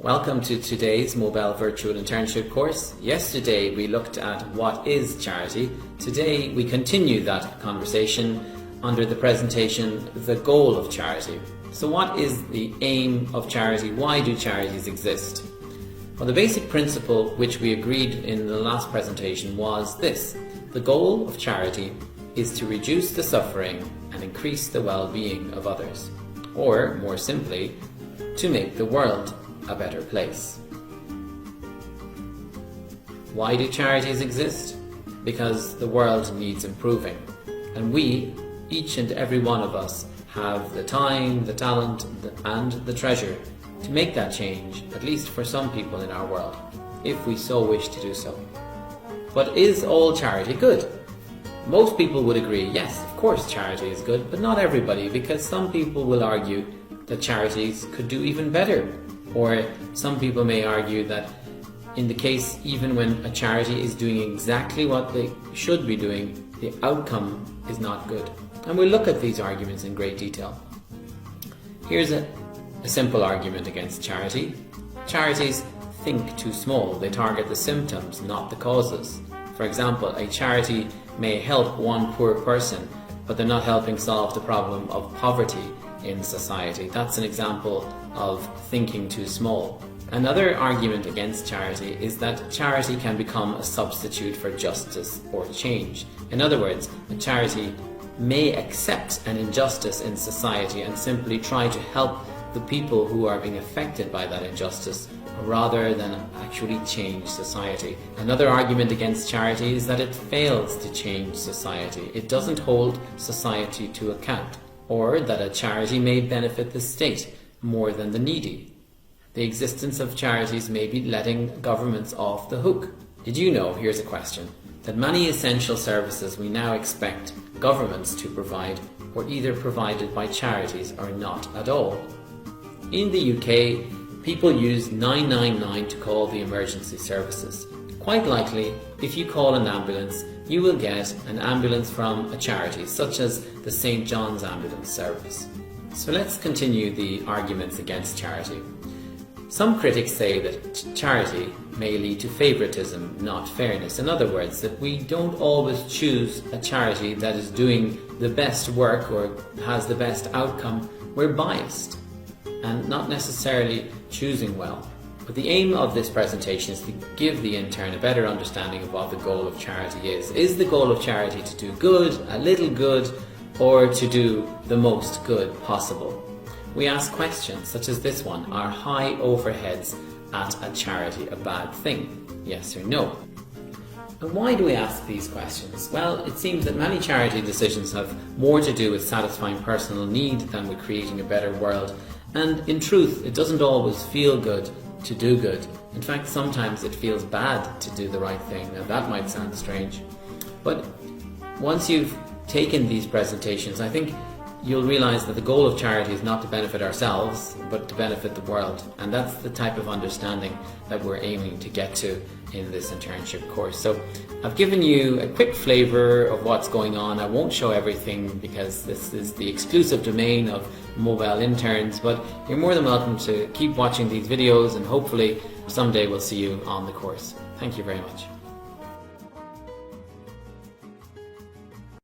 Welcome to today's Mobell Virtual Internship course. Yesterday we looked at what is charity. Today we continue that conversation under the presentation, the goal of charity. So what is the aim of charity? Why do charities exist? Well, the basic principle which we agreed in the last presentation was this. The goal of charity is to reduce the suffering and increase the well-being of others. Or, more simply, to make the world a better place. Why do charities exist? Because the world needs improving. And we, each and every one of us, have the time, the talent, and the treasure to make that change, at least for some people in our world, if we so wish to do so. But is all charity good? Most people would agree, yes, of course charity is good, but not everybody, because some people will argue that charities could do even better. Or some people may argue that in the case even when a charity is doing exactly what they should be doing, the outcome is not good. And we'll look at these arguments in great detail. Here's a simple argument against charity. Charities think too small. They target the symptoms, not the causes. For example, a charity may help one poor person, but they're not helping solve the problem of poverty in society. That's an example of thinking too small. Another argument against charity is that charity can become a substitute for justice or change. In other words, a charity may accept an injustice in society and simply try to help the people who are being affected by that injustice rather than actually change society. Another argument against charity is that it fails to change society. It doesn't hold society to account, or that a charity may benefit the state more than the needy. The existence of charities may be letting governments off the hook. Did you know, here's a question, that many essential services we now expect governments to provide were either provided by charities or not at all? In the UK, people use 999 to call the emergency services. Quite likely, if you call an ambulance, you will get an ambulance from a charity, such as the St. John's Ambulance Service. So let's continue the arguments against charity. Some critics say that charity may lead to favouritism, not fairness. In other words, that we don't always choose a charity that is doing the best work or has the best outcome. We're biased and not necessarily choosing well. But the aim of this presentation is to give the intern a better understanding of what the goal of charity is. Is the goal of charity to do good, a little good, or to do the most good possible? We ask questions such as this one. Are high overheads at a charity a bad thing? Yes or no? And why do we ask these questions? Well, it seems that many charity decisions have more to do with satisfying personal need than with creating a better world. And in truth, it doesn't always feel good to do good. In fact, sometimes it feels bad to do the right thing. Now that might sound strange. But once you've taken these presentations, I think you'll realise that the goal of charity is not to benefit ourselves, but to benefit the world. And that's the type of understanding that we're aiming to get to in this internship course. So I've given you a quick flavour of what's going on. I won't show everything because this is the exclusive domain of Mobell interns, but you're more than welcome to keep watching these videos and hopefully someday we'll see you on the course. Thank you very much.